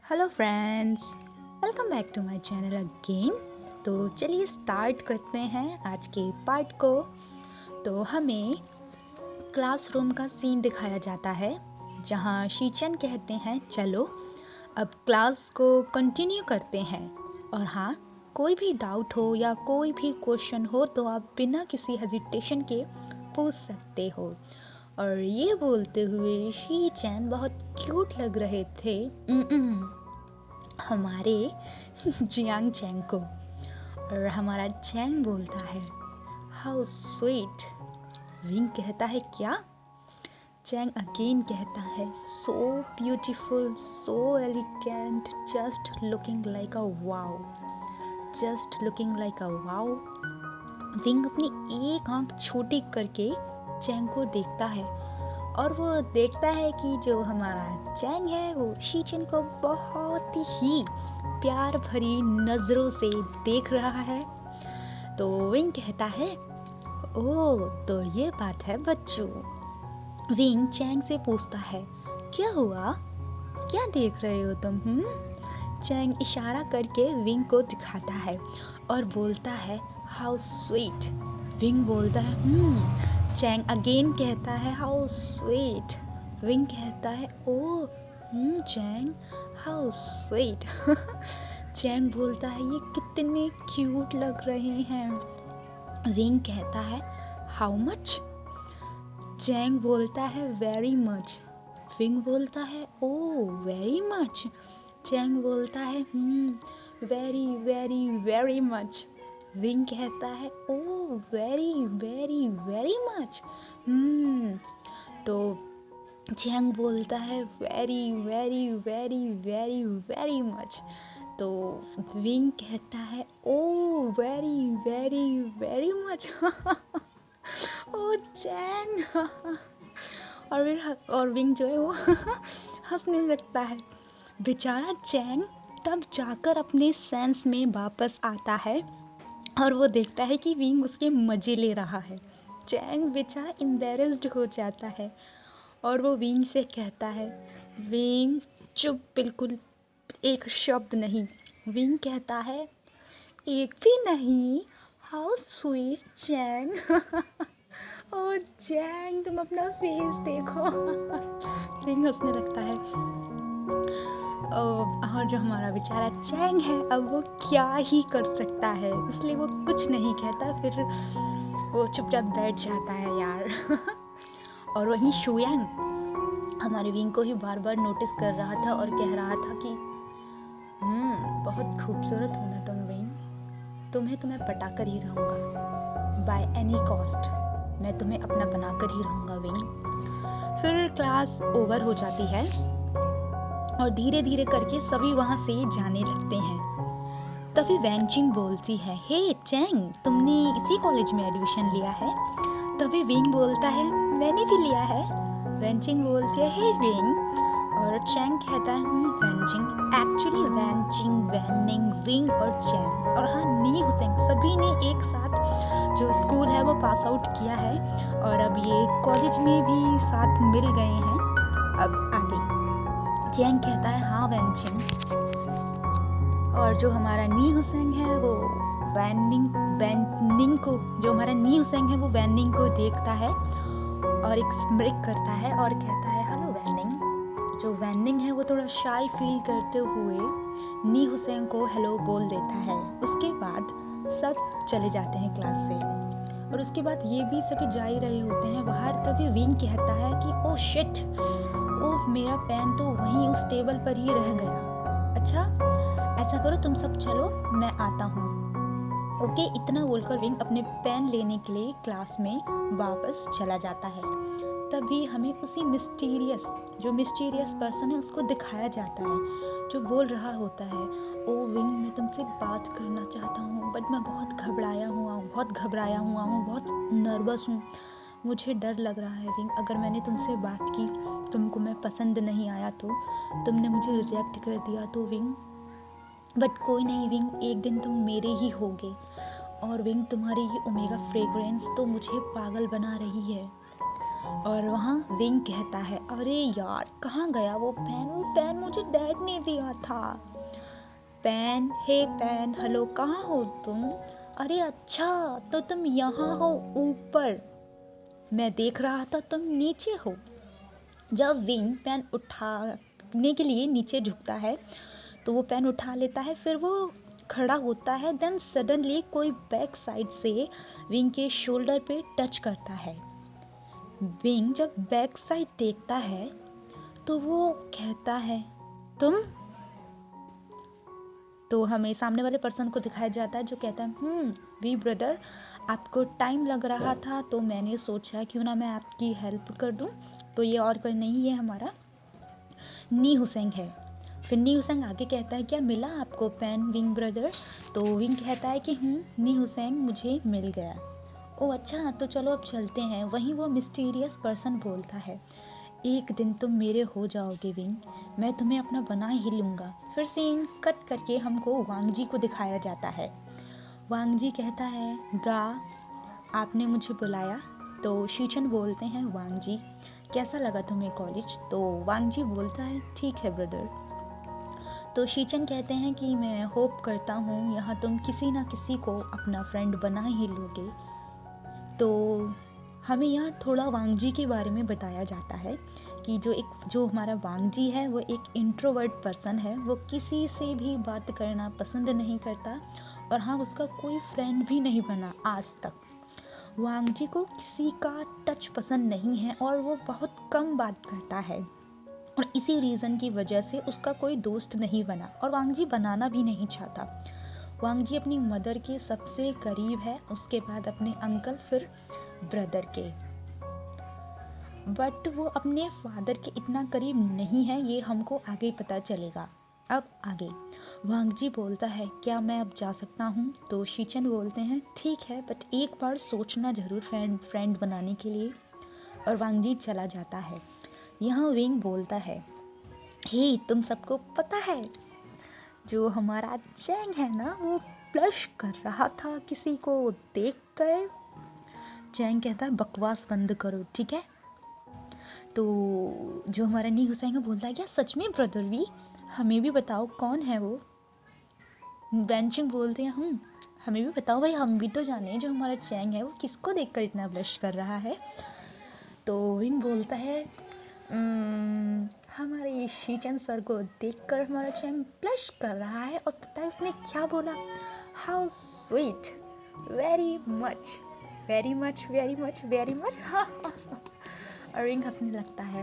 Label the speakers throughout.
Speaker 1: Hello friends, welcome back to my channel again. तो चलिए start करते हैं आज के पार्ट को। तो हमें क्लासरूम का सीन दिखाया जाता है जहां शीचन कहते हैं चलो अब क्लास को कंटिन्यू करते हैं, और हाँ, कोई भी डाउट हो या कोई भी क्वेश्चन हो तो आप बिना किसी हेजिटेशन के पूछ सकते हो। और ये बोलते हुए शीचन बहुत क्यूट लग रहे थे हमारे जियांग चैंग को। और हमारा चैंग बोलता है हाउ स्वीट। विंग कहता है क्या? चैंग अगेन कहता है so beautiful, so elegant, just looking like a wow, just looking like a wow. Wing अपनी एक आंख छोटी करके चैंग को देखता है और वो देखता है कि जो हमारा चैंग है वो शीचन को बहुत ही प्यार भरी नज़रों से देख रहा है। तो विंग कहता है ओह, तो ये बात है बच्चों। विंग चैंग से पूछता है क्या हुआ, क्या देख रहे हो तुम? चैंग इशारा करके विंग को दिखाता है और बोलता है हाउ स्वीट। विंग बोलता है चैंग अगेन कहता है हाउ स्वीट। विंग कहता है ओह चैंग हाउ स्वीट। चैंग बोलता है ये कितने क्यूट लग रहे हैं। विंग कहता है हाउ मच। चैंग बोलता है वेरी मच। विंग बोलता है ओह वेरी मच। चैंग बोलता है very very very much. Wing कहता है oh very very very much. तो चैंग बोलता है very very very very very much. तो विंग कहता है oh very very very much. Oh Chang. और विंग जो है वो हंसने लगता है। बेचारा चैंग तब जाकर अपने सेंस में वापस आता है और वो देखता है कि विंग उसके मज़े ले रहा है। चैंग बेचारा एम्बैरेस्ड हो जाता है और वो विंग से कहता है विंग चुप, बिल्कुल एक शब्द नहीं। विंग कहता है एक भी नहीं। How sweet Chang. Oh Chang तुम अपना फेस देखो। विंग हंसने लगता है। और जो हमारा बेचारा चैंग है अब वो क्या ही कर सकता है, इसलिए वो कुछ नहीं कहता, फिर वो चुपचाप बैठ जाता है यार। और वहीं शुयांग हमारे विंग को ही बार बार नोटिस कर रहा था और कह रहा था कि बहुत खूबसूरत हो ना तुम विंग, तुम्हें पटाकर ही रहूँगा, बाय एनी कॉस्ट मैं तुम्हें अपना बनाकर ही रहूँगा विंग। फिर क्लास ओवर हो जाती है और धीरे धीरे करके सभी वहाँ से जाने लगते हैं। तभी वैनचिंग बोलती है हे चैंग, तुमने इसी कॉलेज में एडमिशन लिया है? तभी विंग बोलता है मैंने भी लिया है। वैनचिंग बोलती है हे विंग, और चैंग कहता है वैनचिंग। एक्चुअली वैनचिंग, वैनिंग, विंग और चैंग और हाँ नी हुसैन सभी ने एक साथ जो स्कूल है वो पास आउट किया है और अब ये कॉलेज में भी साथ मिल गए हैं। अब आगे चैंग कहता है हाँ वैनचिंग। और जो हमारा नी हुसैन है वो वैनिंग को, जो हमारा नी हुसैन है वो वैनिंग को देखता है और एक स्मिक करता है और कहता है हेलो वैनिंग। जो वैनिंग है वो थोड़ा शाई फील करते हुए नी हुसैन को हेलो बोल देता है। उसके बाद सब चले जाते हैं क्लास से और उसके बाद ये भी सभी जा ही रहे होते हैं बाहर। तभी विंग कहता है कि ओह शिट, ओह मेरा पेन तो वहीं उस टेबल पर ही रह गया। अच्छा ऐसा करो तुम सब चलो, मैं आता हूँ। ओके इतना बोलकर विंग अपने पेन लेने के लिए क्लास में वापस चला जाता है। तभी हमें उसी मिस्टीरियस पर्सन है उसको दिखाया जाता है जो बोल रहा होता है ओ विंग मैं तुमसे बात करना चाहता हूँ बट मैं बहुत घबराया हुआ हूँ, बहुत नर्वस हूँ, मुझे डर लग रहा है विंग। अगर मैंने तुमसे बात की, तुमको मैं पसंद नहीं आया तो तुमने मुझे रिजेक्ट कर दिया तो विंग, बट कोई नहीं विंग, एक दिन तुम मेरे ही होगे। और विंग तुम्हारी ये ओमेगा फ्रेग्रेंस तो मुझे पागल बना रही है। और वहाँ विंग कहता है, अरे यार कहाँ गया वो पेन मुझे डैड ने दिया था। पेन, हे पेन, हेलो कहाँ हो तुम? अरे अच्छा, तो तुम यहाँ हो ऊपर, मैं देख रहा था तुम नीचे हो। जब विंग पेन उठाने के लिए नीचे झुकता है तो वो पेन उठा लेता है, फिर वो खड़ा होता है। देन सडनली कोई बैक साइड से विंग के शोल्डर पे टच करता है। विंग जब बैक साइड देखता है तो वो कहता है, तुम? तो हमें सामने वाले पर्सन को दिखाया जाता है जो कहता है, वी ब्रदर, आपको टाइम लग रहा था तो मैंने सोचा क्यों ना मैं आपकी हेल्प कर दूं। तो ये और कोई नहीं है, हमारा नी हुसैन है। फिर नी हुसैन आगे कहता है, क्या मिला आपको पेन विंग ब्रदर? तो विंग कहता है कि नी हुसैन मुझे मिल गया। ओ अच्छा, तो चलो अब चलते हैं। वहीं वो मिस्टीरियस पर्सन बोलता है, एक दिन तुम मेरे हो जाओगे विंग, मैं तुम्हें अपना बना ही लूँगा। फिर सीन कट करके हमको वांग जी को दिखाया जाता है। वांग जी कहता है, गा आपने मुझे बुलाया? तो शीचन बोलते हैं, वांग जी कैसा लगा तुम्हें कॉलेज? तो वांग जी बोलता है, ठीक है ब्रदर। तो शीचन कहते हैं कि मैं होप करता हूँ यहाँ तुम किसी ना किसी को अपना फ्रेंड बना ही लोगे। तो हमें यहाँ थोड़ा वांग जी के बारे में बताया जाता है कि जो हमारा वांग जी है वो एक इंट्रोवर्ट पर्सन है। वो किसी से भी बात करना पसंद नहीं करता और हाँ, उसका कोई फ्रेंड भी नहीं बना आज तक। वांग जी को किसी का टच पसंद नहीं है और वो बहुत कम बात करता है और इसी रीज़न की वजह से उसका कोई दोस्त नहीं बना और वांग जी बनाना भी नहीं चाहता। वांग जी अपनी मदर के सबसे करीब है, उसके बाद अपने अंकल, फिर ब्रदर के। बट वो अपने फादर के इतना करीब नहीं है, ये हमको आगे पता चलेगा। अब आगे वांग जी बोलता है, क्या मैं अब जा सकता हूँ? तो शीचन बोलते हैं, ठीक है, बट एक बार सोचना ज़रूर फ्रेंड बनाने के लिए। और वांग जी चला जाता है। यहाँ विंग बोलता है, हे तुम सबको पता है जो हमारा चैंग है ना, वो ब्लश कर रहा था किसी को देखकर। चैंग कहता है, बकवास बंद करो, ठीक है। तो जो हमारा नी हुसैन बोलता है, क्या सच में ब्रदर वी, हमें भी बताओ कौन है वो? बेंचिंग बोलते हैं, हमें भी बताओ भाई, हम भी तो जाने जो हमारा चैंग है वो किसको देखकर इतना ब्लश कर रहा है। तो विंग बोलता है, हमारे शीचन सर को देखकर हमारा चैंग ब्लश कर रहा है। और पता है उसने क्या बोला? How sweet, very much very much very much very much. और विंग हंसने लगता है।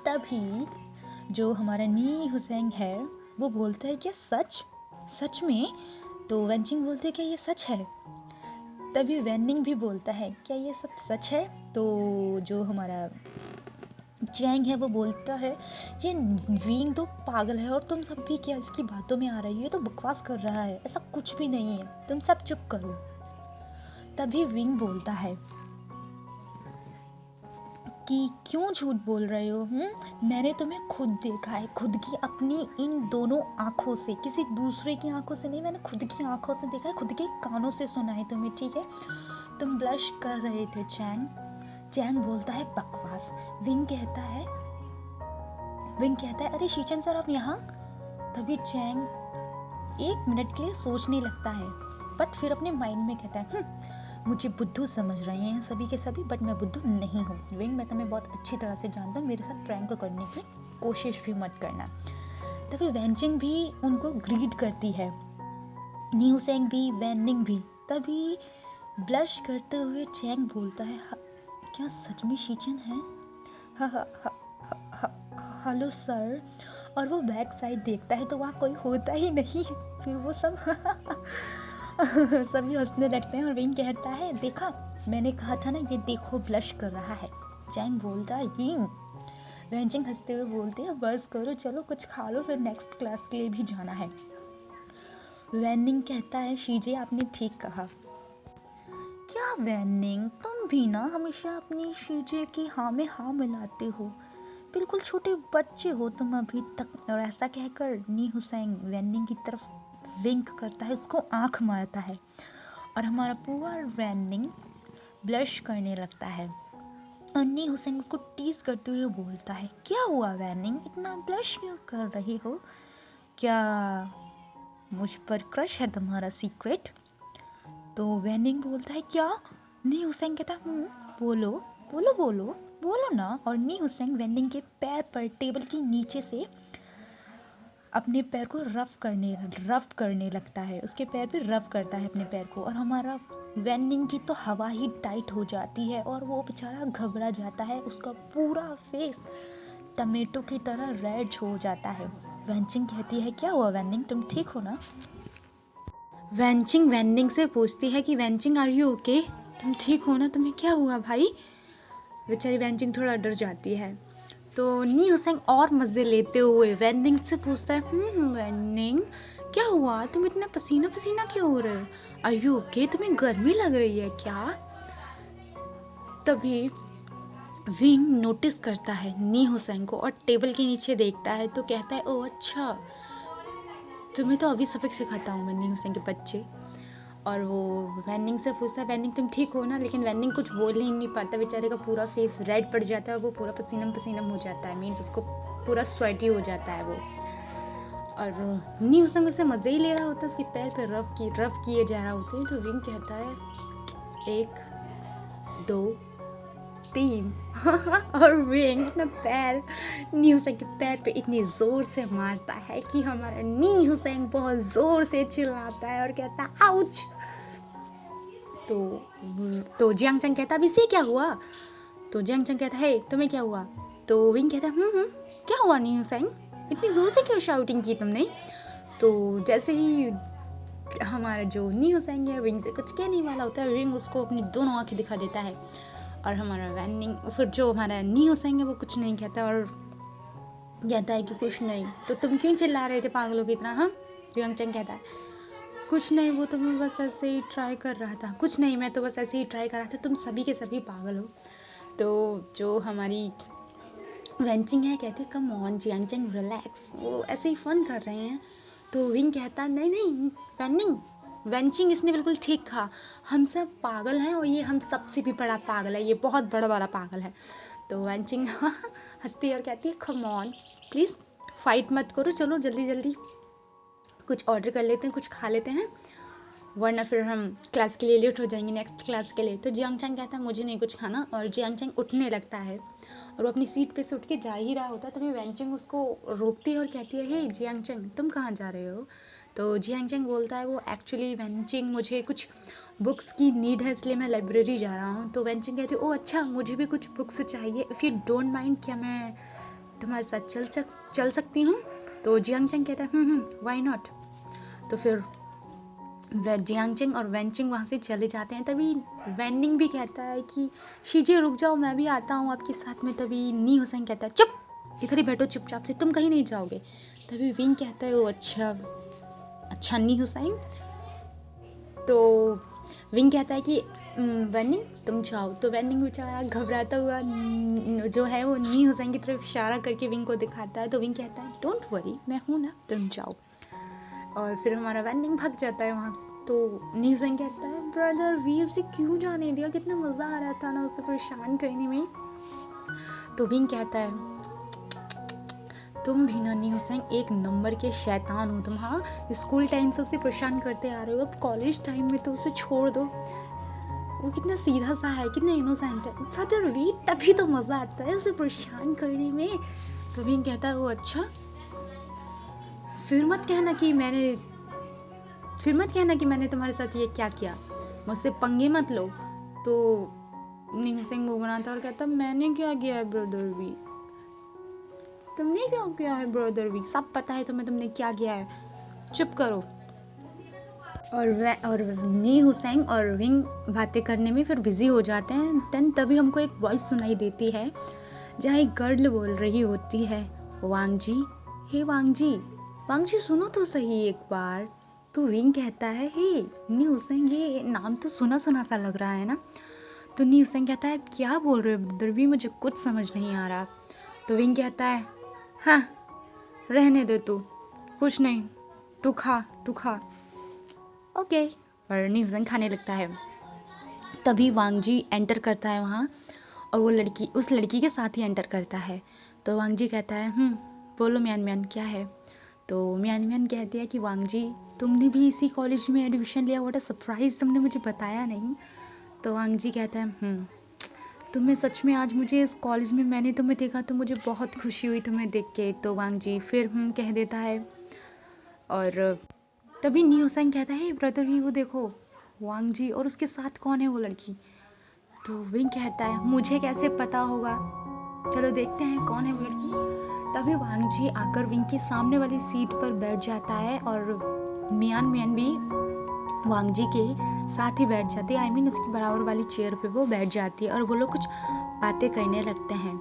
Speaker 1: तभी जो हमारा नी हुसैन है वो बोलता है, क्या सच में? तो वेंचिंग बोलते हैं, क्या ये सच है? तभी वेनिंग भी बोलता है, क्या ये सब सच है? तो जो हमारा चैंग है वो बोलता है, ये विंग तो पागल है और तुम सब भी क्या इसकी बातों में आ रही हो? ये तो बकवास कर रहा है, ऐसा कुछ भी नहीं है, तुम सब चुप करो। तभी विंग बोलता है कि क्यों झूठ बोल रहे हो? मैंने तुम्हें खुद देखा है, खुद की अपनी इन दोनों आँखों से, किसी दूसरे की आँखों से नहीं, मैंने खुद की आँखों से देखा है, खुद के कानों से सुना है तुम्हें, ठीक है। तुम ब्लश कर रहे थे चैंग बोलता है, बकवास। विंग कहता है, अरे शीचन सर आप यहाँ? तभी चैंग 1 मिनट के लिए सोचने लगता है, बट फिर अपने माइंड में कहता है, मुझे बुद्धू समझ रहे हैं सभी के सभी, बट मैं बुद्धू नहीं हूँ। विंग, मैं तुम्हें बहुत अच्छी तरह से जानता हूँ, मेरे साथ प्रैंक करने की कोशिश भी मत करना। तभी वेंचिंग भी उनको ग्रीट करती है, नी हुसैन भी, वेनिंग भी। तभी ब्लश करते हुए चैंग बोलता है, क्या सच में शीचन है? Hello sir. और वो बैक साइड देखता है तो वहाँ कोई होता ही नहीं। फिर वो सब सभी हंसने लगते हैं और विंग कहता है, देखा मैंने कहा था ना, ये देखो ब्लश कर रहा है। चैंग बोलता है, विंग। वेंचिंग हंसते हुए बोलते हैं, बस करो, चलो कुछ खा लो, फिर नेक्स्ट क्लास के लिए भी जाना है। वेनिंग कहता है, शीजे आपने ठीक कहा। क्या वेनिंग, तुम भी ना हमेशा अपनी शीजे की हाँ में हाँ मिलाते हो, बिल्कुल छोटे बच्चे हो तुम अभी तक। और ऐसा कहकर नी हुसैन वेनिंग की तरफ विंक करता है, उसको आंख मारता है और हमारा पूरा वेनिंग ब्लश करने लगता है। और नी हुसैन उसको टीज करते हुए बोलता है, क्या हुआ वैनिंग, इतना ब्लश क्यों कर रही हो? क्या मुझ पर क्रश है तुम्हारा सीक्रेट? तो वैनिंग बोलता है, क्या? नी हुसैन कहता है, बोलो बोलो बोलो बोलो ना। और नी हुसैन वैनिंग के पैर पर टेबल के नीचे से अपने पैर को रफ करने लगता है, उसके पैर पे रफ करता है अपने पैर को। और हमारा वैनिंग की तो हवा ही टाइट हो जाती है और वो बेचारा घबरा जाता है, उसका पूरा फेस टमेटो की तरह रेड हो जाता है। वैनचिंग कहती है, क्या हुआ वैनिंग, तुम ठीक हो ना? वैनचिंग वैनिंग से पूछती है कि वैनचिंग आर यू ओके, तुम ठीक हो ना, तुम्हें क्या हुआ भाई? बेचारी वैनचिंग थोड़ा डर जाती है। तो नी हुसैन और मज़े लेते हुए वैनिंग से पूछता है, वैनिंग क्या हुआ, तुम इतना पसीना पसीना क्यों हो रहे हो? आर यू ओके, तुम्हें गर्मी लग रही है क्या? तभी विंग नोटिस करता है नी हुसैन को और टेबल के नीचे देखता है, तो कहता है, ओह अच्छा, तुम्हें तो अभी सबक सिखाता हूँ मैं नी हुसैन के बच्चे। और वो वैनिंग से पूछता है, वैनिंग तुम ठीक हो ना? लेकिन वैनिंग कुछ बोल ही नहीं पाता, बेचारे का पूरा फेस रेड पड़ जाता है और वो पूरा पसीनम पसीनम हो जाता है, मीन्स उसको पूरा स्वेटी हो जाता है वो। और नी हुसैन उससे मज़े ही ले रहा होता है, उसके पैर पे रफ किए जा रहा होते हैं। तो विंग कहता है, 1 2 3 और विंग अपना पैर नी हुसैन के पैर पे इतनी ज़ोर से मारता है कि हमारा नी हुसैन बहुत ज़ोर से चिल्लाता है और कहता है, आउच। तो जियांग चंग कहता है, अब इसे क्या हुआ? तो जियांग चंग कहता है, तुम्हें क्या हुआ? तो विंग कहता है, क्या हुआ नी हुसैन, इतनी ज़ोर से क्यों शाउटिंग की तुमने? तो जैसे ही हमारा जो नी हुसैन है विंग से कुछ कहने वाला होता है, विंग उसको अपनी दोनों आँखें दिखा देता है। और हमारा वैनिंग, फिर जो हमारा नी हुसैन है वो कुछ नहीं कहता और कहता है कि कुछ नहीं, तो तुम क्यों चिल्ला रहे थे पागलों की तरह? हाँ, जियांग चंग कहता है, कुछ नहीं, वो तो मैं बस ऐसे ही ट्राई कर रहा था। कुछ नहीं, मैं तो बस ऐसे ही ट्राई कर रहा था, तुम सभी के सभी पागल हो। तो जो हमारी वैनचिंग है कहती है, कम ऑन जियांग चंग रिलैक्स, वो ऐसे ही फ़न कर रहे हैं। तो विंग कहता है, नहीं वैनचिंग इसने बिल्कुल ठीक कहा, हम सब पागल हैं और ये हम सबसे भी बड़ा पागल है, ये बहुत बड़ा पागल है। तो वैनचिंग हंसती है और कहती है, कम ऑन प्लीज़ फाइट मत करो, चलो जल्दी जल्दी कुछ ऑर्डर कर लेते हैं, कुछ खा लेते हैं, वरना फिर हम क्लास के लिए लेट हो जाएंगे, नेक्स्ट क्लास के लिए। तो जियांग चंग कहता है, मुझे नहीं कुछ खाना। और जियांग चंग उठने लगता है और वो अपनी सीट पे से उठ के जा ही रहा होता है, तभी वैनचिंग उसको रोकती है और कहती है, हे जियांग चंग, तुम कहाँ जा रहे हो? तो जियांग चंग बोलता है, वो एक्चुअली वैनचिंग मुझे कुछ बुक्स की नीड है, इसलिए मैं लाइब्रेरी जा रहा हूँ। तो वैनचिंग कहती है, ओह अच्छा, मुझे भी कुछ बुक्स चाहिए, इफ़ यू डोंट माइंड, क्या मैं तुम्हारे साथ चल सकती हूँ? तो जियांग चंग कहता है, व्हाई नॉट। तो फिर जियांग चंग और वैनचिंग वहाँ से चले जाते हैं। तभी वैनिंग भी कहता है कि शीजिए रुक जाओ, मैं भी आता हूँ आपके साथ में। तभी नी हुसैन कहता है, चुप, इधर ही बैठो चुपचाप से, तुम कहीं नहीं जाओगे। तभी विंग कहता है, वो अच्छा नी हुसैन। तो विंग कहता है कि वैनिंग तुम जाओ। तो वैनिंग बेचारा घबराता हुआ जो है वो नी हुसैन की तरफ इशारा करके विंग को दिखाता है। तो विंग कहता है, डोंट वरी, मैं हूँ ना, तुम जाओ। और फिर हमारा वैनिंग भाग जाता है वहाँ। तो नी हुसैन कहता है, ब्रदर वी उसे क्यों जाने दिया, कितना मज़ा आ रहा था ना उसे परेशान करने में। तो विंग कहता है, तुम भी ना नी हुसैन एक नंबर के शैतान हो तुम। हाँ, स्कूल टाइम से उसे परेशान करते आ रहे हो, अब कॉलेज टाइम में तो उसे छोड़ दो, वो कितना सीधा सा है, कितना इनोसेंट है। ब्रदर वी, तभी तो मज़ा आता है उसे परेशान करने में। तो विंग कहता है, वो अच्छा, फिर मत कहना कि मैंने तुम्हारे साथ ये क्या किया, मुझसे पंगे मत लो। तो नी हुसैन मुँह बनाता और कहता, मैंने क्या किया है ब्रदर वी, तुमने क्या किया है ब्रदर वी, सब पता है तुम्हें तुमने क्या किया है, चुप करो। और नी हुसैन और विंग बातें करने में फिर बिजी हो जाते हैं। देन तभी हमको एक वॉइस सुनाई देती है जहाँ एक गर्ल बोल रही होती है, वांग जी, हे वांग जी सुनो तो सही एक बार। तो विंग कहता है, हे नी हुसैन, ये नाम तो सुना सा लग रहा है ना। तो नी हुसैन कहता है, क्या बोल रहे हो ब्रदर वी, मुझे कुछ समझ नहीं आ रहा। तो विंग कहता है, हाँ रहने दे तू, कुछ नहीं, तू खा। ओके। और नी हुसैन खाने लगता है। तभी वांग जी एंटर करता है वहाँ और वो लड़की उस लड़की के साथ ही एंटर करता है। तो वांग जी कहता है बोलो म्यान म्यान क्या है। तो म्यान म्यान कहती है कि वांग जी तुमने भी इसी कॉलेज में एडमिशन लिया, व्हाट अ सरप्राइज़, तुमने मुझे बताया नहीं। तो वांग जी कहता है तुम्हें सच में आज मुझे इस कॉलेज में मैंने तुम्हें देखा तो मुझे बहुत खुशी हुई तुम्हें देख के। तो वांग जी फिर कह देता है। और तभी न्यू सेंग कहता है ब्रदर भी वो देखो वांग जी, और उसके साथ कौन है वो लड़की। तो विंग कहता है मुझे कैसे पता होगा, चलो देखते हैं कौन है वो लड़की। तभी वांग जी आकर विंग के सामने वाली सीट पर बैठ जाता है और मियान मियान भी वांग जी के साथ ही बैठ जाती है। आई मीन उसकी बराबर वाली चेयर पे वो बैठ जाती है और वो लोग कुछ बातें करने लगते हैं।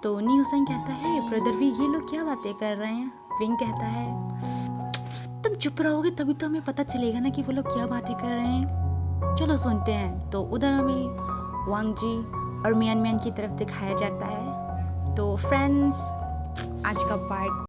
Speaker 1: तो नी हुसैन कहता है ब्रदर वी ये लोग क्या बातें कर रहे हैं। विंग कहता है तुम चुप रहोगे तभी तो हमें पता चलेगा ना कि वो लोग क्या बातें कर रहे हैं, चलो सुनते हैं। तो उधर हमें वांग जी और मियान मियान की तरफ दिखाया जाता है। तो फ्रेंड्स आज का पार्ट